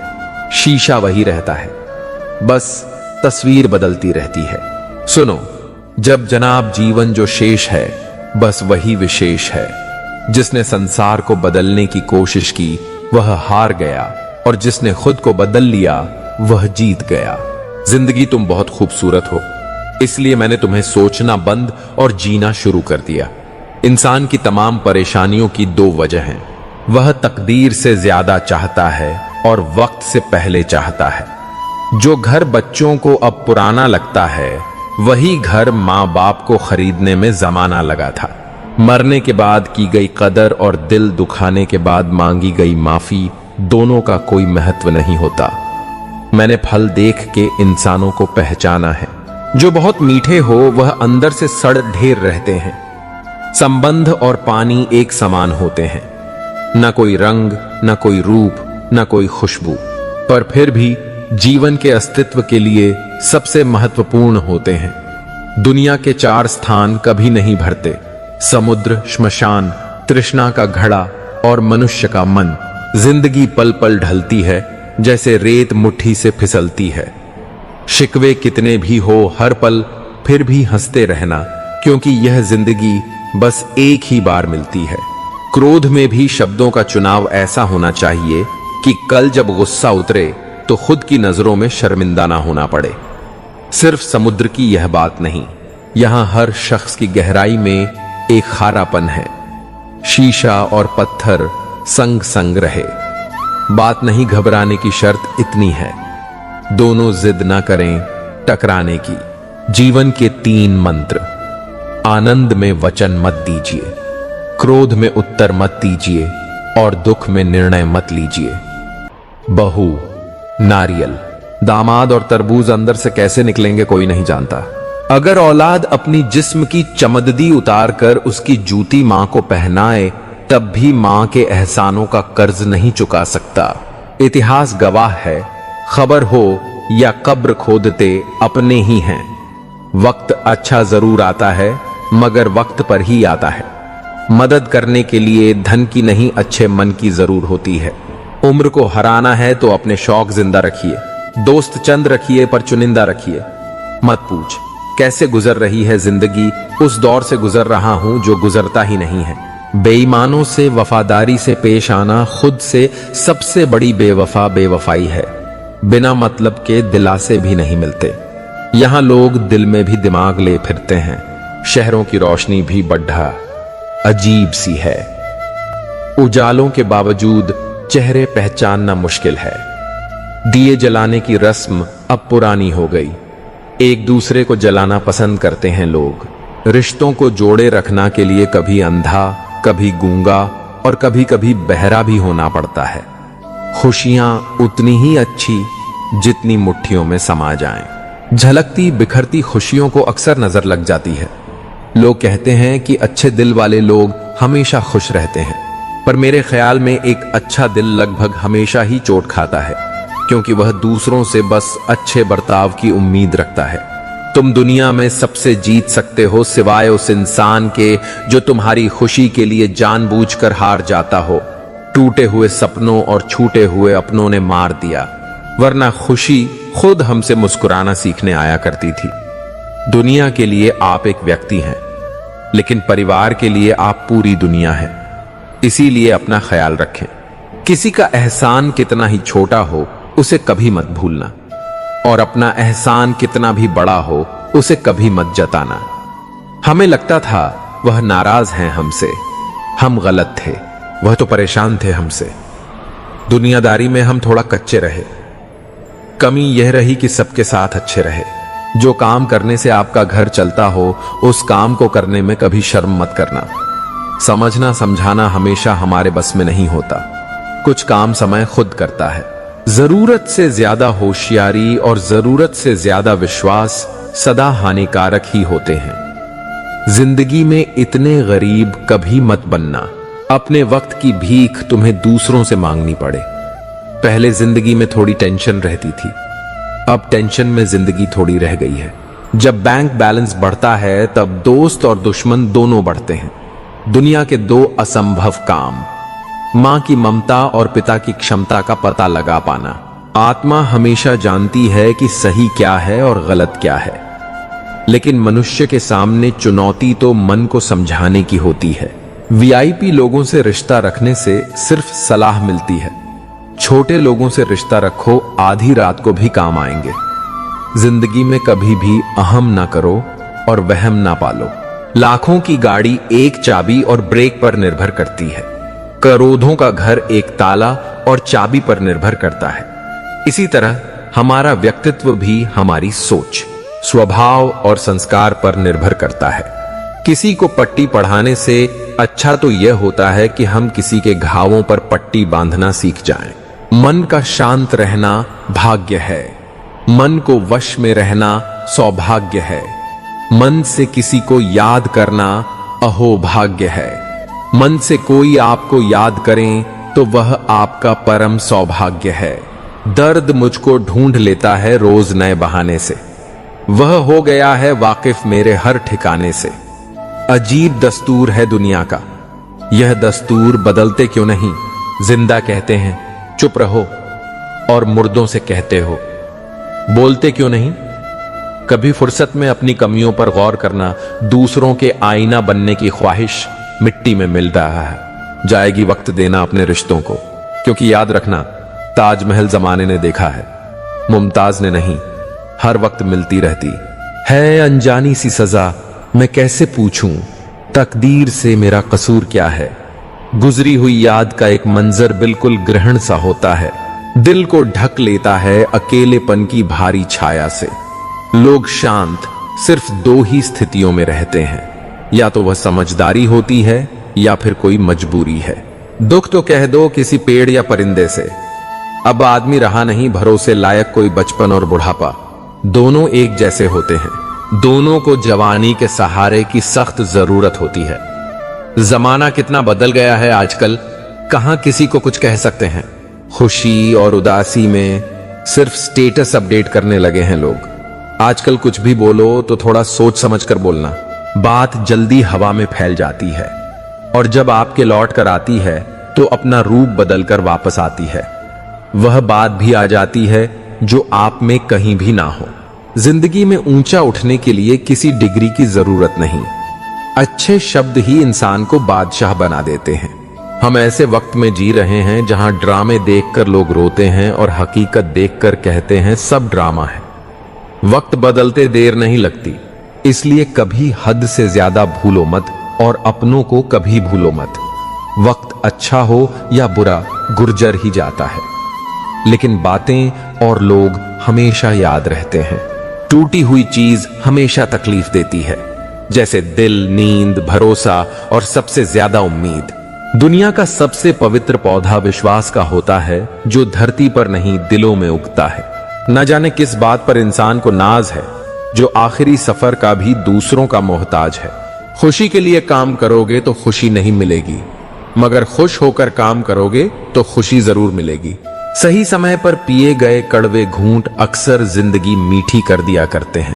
शीशा वही रहता है, बस तस्वीर बदलती रहती है। सुनो, जब जनाब जीवन जो शेष है बस वही विशेष है। जिसने संसार को बदलने की कोशिश की वह हार गया, और जिसने खुद को बदल लिया वह जीत गया। जिंदगी तुम बहुत खूबसूरत हो, इसलिए मैंने तुम्हें सोचना बंद और जीना शुरू कर दिया। इंसान की तमाम परेशानियों की दो वजह हैं। वह तकदीर से ज्यादा चाहता है और वक्त से पहले चाहता है। जो घर बच्चों को अब पुराना लगता है, वही घर माँ बाप को खरीदने में जमाना लगा था। मरने के बाद की गई कदर और दिल दुखाने के बाद मांगी गई माफी, दोनों का कोई महत्व नहीं होता। मैंने फल देख के इंसानों को पहचाना है। जो बहुत मीठे हो वह अंदर से सड़ ढेर रहते हैं। संबंध और पानी एक समान होते हैं, न कोई रंग, न कोई रूप, न कोई खुशबू, पर फिर भी जीवन के अस्तित्व के लिए सबसे महत्वपूर्ण होते हैं। दुनिया के 4 स्थान कभी नहीं भरते: समुद्र, श्मशान, तृष्णा का घड़ा और मनुष्य का मन। जिंदगी पल पल ढलती है, जैसे रेत मुट्ठी से फिसलती है। शिकवे कितने भी हो हर पल फिर भी हंसते रहना, क्योंकि यह जिंदगी बस एक ही बार मिलती है। क्रोध में भी शब्दों का चुनाव ऐसा होना चाहिए कि कल जब गुस्सा उतरे तो खुद की नजरों में शर्मिंदा ना होना पड़े। सिर्फ समुद्र की यह बात नहीं, यहां हर शख्स की गहराई में एक खारापन है। शीशा और पत्थर संग संग रहे। बात नहीं घबराने की शर्त इतनी है, दोनों जिद ना करें टकराने की। जीवन के 3 मंत्र: आनंद में वचन मत दीजिए, क्रोध में उत्तर मत दीजिए और दुख में निर्णय मत लीजिए। बहू, नारियल, दामाद और तरबूज अंदर से कैसे निकलेंगे कोई नहीं जानता। अगर औलाद अपनी जिस्म की चमददी उतार कर उसकी जूती मां को पहनाए, तब भी मां के एहसानों का कर्ज नहीं चुका सकता। इतिहास गवाह है, खबर हो या कब्र खोदते अपने ही हैं। वक्त अच्छा जरूर आता है, मगर वक्त पर ही आता है। मदद करने के लिए धन की नहीं, अच्छे मन की जरूर होती है। उम्र को हराना है तो अपने शौक जिंदा रखिए। दोस्त चंद रखिए पर चुनिंदा रखिए। मत पूछ कैसे गुजर रही है जिंदगी, उस दौर से गुजर रहा हूं जो गुजरता ही नहीं है। बेईमानों से वफादारी से पेश आना खुद से सबसे बड़ी बेवफा बेवफाई है। बिना मतलब के दिलासे भी नहीं मिलते। यहां लोग दिल में भी दिमाग ले फिरते हैं। शहरों की रोशनी भी बढ़ा अजीब सी है। उजालों के बावजूद चेहरे पहचानना मुश्किल है। दिए जलाने की रस्म अब पुरानी हो गई। एक दूसरे को जलाना पसंद करते हैं लोग। रिश्तों को जोड़े रखना के लिए कभी अंधा, कभी गूंगा और कभी कभी बहरा भी होना पड़ता है। खुशियां उतनी ही अच्छी जितनी मुट्ठियों में समा जाएं। झलकती बिखरती खुशियों को अक्सर नजर लग जाती है। लोग कहते हैं कि अच्छे दिल वाले लोग हमेशा खुश रहते हैं, पर मेरे ख्याल में एक अच्छा दिल लगभग हमेशा ही चोट खाता है, क्योंकि वह दूसरों से बस अच्छे बर्ताव की उम्मीद रखता है। तुम दुनिया में सबसे जीत सकते हो सिवाय उस इंसान के जो तुम्हारी खुशी के लिए जानबूझकर हार जाता हो। टूटे हुए सपनों और छूटे हुए अपनों ने मार दिया, वरना खुशी खुद हमसे मुस्कुराना सीखने आया करती थी। दुनिया के लिए आप एक व्यक्ति हैं, लेकिन परिवार के लिए आप पूरी दुनिया हैं। इसीलिए अपना ख्याल रखें। किसी का एहसान कितना ही छोटा हो उसे कभी मत भूलना, और अपना एहसान कितना भी बड़ा हो उसे कभी मत जताना। हमें लगता था वह नाराज हैं हमसे, हम गलत थे, वह तो परेशान थे हमसे। दुनियादारी में हम थोड़ा कच्चे रहे। कमी यह रही कि सबके साथ अच्छे रहे। जो काम करने से आपका घर चलता हो उस काम को करने में कभी शर्म मत करना। समझना समझाना हमेशा हमारे बस में नहीं होता। कुछ काम समय खुद करता है। जरूरत से ज्यादा होशियारी और जरूरत से ज्यादा विश्वास सदा हानिकारक ही होते हैं। जिंदगी में इतने गरीब कभी मत बनना अपने वक्त की भीख तुम्हें दूसरों से मांगनी पड़े। पहले जिंदगी में थोड़ी टेंशन रहती थी, अब टेंशन में जिंदगी थोड़ी रह गई है। जब बैंक बैलेंस बढ़ता है तब दोस्त और दुश्मन दोनों बढ़ते हैं। दुनिया के दो असंभव काम, मां की ममता और पिता की क्षमता का पता लगा पाना। आत्मा हमेशा जानती है कि सही क्या है और गलत क्या है, लेकिन मनुष्य के सामने चुनौती तो मन को समझाने की होती है। वीआईपी लोगों से रिश्ता रखने से सिर्फ सलाह मिलती है। छोटे लोगों से रिश्ता रखो, आधी रात को भी काम आएंगे। जिंदगी में कभी भी अहम ना करो और वहम ना पालो। लाखों की गाड़ी एक चाबी और ब्रेक पर निर्भर करती है। करोड़ों का घर एक ताला और चाबी पर निर्भर करता है। इसी तरह हमारा व्यक्तित्व भी हमारी सोच, स्वभाव और संस्कार पर निर्भर करता है। किसी को पट्टी पढ़ाने से अच्छा तो यह होता है कि हम किसी के घावों पर पट्टी बांधना सीख जाएं। मन का शांत रहना भाग्य है, मन को वश में रहना सौभाग्य है। मन से किसी को याद करना अहोभाग्य है। मन से कोई आपको याद करें तो वह आपका परम सौभाग्य है। दर्द मुझको ढूंढ लेता है रोज नए बहाने से, वह हो गया है वाकिफ मेरे हर ठिकाने से। अजीब दस्तूर है दुनिया का, यह दस्तूर बदलते क्यों नहीं। जिंदा कहते हैं चुप रहो और मुर्दों से कहते हो बोलते क्यों नहीं। कभी फुर्सत में अपनी कमियों पर गौर करना। दूसरों के आईना बनने की ख्वाहिश मिट्टी में मिल रहा है। जाएगी वक्त देना अपने रिश्तों को, क्योंकि याद रखना ताजमहल जमाने ने देखा है, मुमताज ने नहीं। हर वक्त मिलती रहती है अनजानी सी सजा। मैं कैसे पूछूं तकदीर से मेरा कसूर क्या है। गुजरी हुई याद का एक मंजर बिल्कुल ग्रहण सा होता है। दिल को ढक लेता है अकेलेपन की भारी छाया से। लोग शांत सिर्फ दो ही स्थितियों में रहते हैं, या तो वह समझदारी होती है या फिर कोई मजबूरी है। दुख तो कह दो किसी पेड़ या परिंदे से। अब आदमी रहा नहीं भरोसे लायक कोई बचपन और बुढ़ापा। दोनों एक जैसे होते हैं। दोनों को जवानी के सहारे की सख्त जरूरत होती है। जमाना कितना बदल गया है आजकल, कहां किसी को कुछ कह सकते हैं। खुशी और उदासी में सिर्फ स्टेटस अपडेट करने लगे हैं लोग। आजकल कुछ भी बोलो तो थोड़ा सोच समझ कर बोलना। बात जल्दी हवा में फैल जाती है, और जब आपके लौट कर आती है तो अपना रूप बदलकर वापस आती है। वह बात भी आ जाती है जो आप में कहीं भी ना हो। जिंदगी में ऊंचा उठने के लिए किसी डिग्री की जरूरत नहीं, अच्छे शब्द ही इंसान को बादशाह बना देते हैं। हम ऐसे वक्त में जी रहे हैं जहां ड्रामे देखकर लोग रोते हैं और हकीकत देखकर कहते हैं सब ड्रामा है। वक्त बदलते देर नहीं लगती, इसलिए कभी हद से ज्यादा भूलो मत और अपनों को कभी भूलो मत। वक्त अच्छा हो या बुरा गुर्जर ही जाता है, लेकिन बातें और लोग हमेशा याद रहते हैं। टूटी हुई चीज हमेशा तकलीफ देती है, जैसे दिल, नींद, भरोसा और सबसे ज्यादा उम्मीद। दुनिया का सबसे पवित्र पौधा विश्वास का होता है, जो धरती पर नहीं दिलों में उगता है। न जाने किस बात पर इंसान को नाज है, जो आखिरी सफर का भी दूसरों का मोहताज है। खुशी के लिए काम करोगे तो खुशी नहीं मिलेगी, मगर खुश होकर काम करोगे तो खुशी जरूर मिलेगी। सही समय पर पिए गए कड़वे घूंट अक्सर जिंदगी मीठी कर दिया करते हैं।